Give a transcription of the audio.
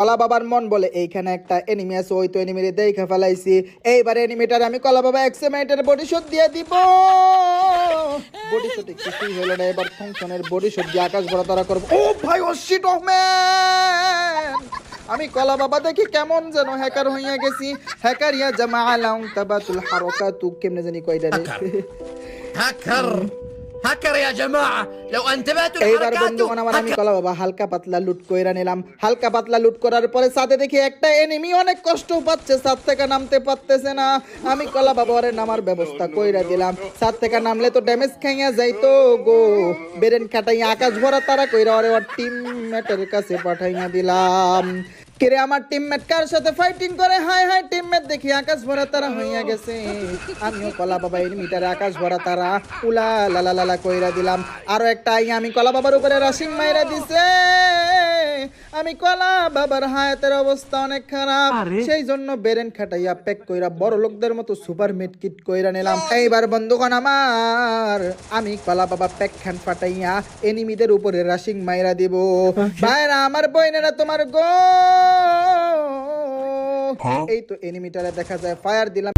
কলা বাবার মন বলে এইখানে একটা এনিমি আছে, ওই তো এনিমিরে দেখে ফেলাইছি। এইবার এনিমিটার আমি কলা বাবা এক্সেমেন্টের বডি শট দিয়ে দিব। বডি শটে কিছুই হলো না, এবার ফাংশনের বডি শট দিয়ে আকাশ ভরা তারা করবো। ও ভাই, ও শিট, ও ম্যান, আমি কলা বাবা দেখি কেমন যেন হ্যাকার হইয়া গেছি। হ্যাকার ইয়া জামা আলাউন তাবাতুল হারাকাতু, কেমনে জানি কইডা রে। هكر هكر يا جماعة لو انتبهتوا এইবার لحركاته বন্ধুগণ আমার আমি কলা বাবা হালকা পাতলা লুট কইরা নিলাম। হালকা পাতলা লুট করার পরে সাথে দেখি একটা এনিমি অনেক কষ্ট পাচ্ছে, ছাদ থেকে নামতে পারতেছে না। আমি কলা বাবা ওরে নামার ব্যবস্থা কইরা দিলাম। ছাদ থেকে নামলে তো ড্যামেজ খাইয়া যাইতো গো। বেরেন কাটাইয়া আকাশ ভরা তারা কইরা ওরে ওর টিমমেটের কাছে পাঠাইয়া দিলাম। কিরে আমার টিমমেট কার সাথে ফাইটিং করে, হাই হাই টিমমেট দেখি আকাশ ভরা তারা হইয়া গেছে। আমিও কলা বাবা এনিমিটারে আকাশ ভরা তারা উলা লালা লালা কইরা দিলাম। আরো একটা আইয়া আমি কলা বাবার উপরে রাশিং মাইরা দিছে। আমি কলা বাবার হায়াতের অবস্থা অনেক খারাপ, সেই জন্য বেরেন খাটাইয়া প্যাক কইরা বড় লোকদের মতো সুপার মিড কিট কইরা নিলাম। এইবার বন্ধুগণ আমার আমি কলা বাবা প্যাক খান ফাটাইয়া এনিমিদের উপরে রাশিং মাইরা দিব। ভাইরা আমার বইনেরা তোমার গো। এই তো এনিমিটারে দেখা যায় ফায়ার দিলাম।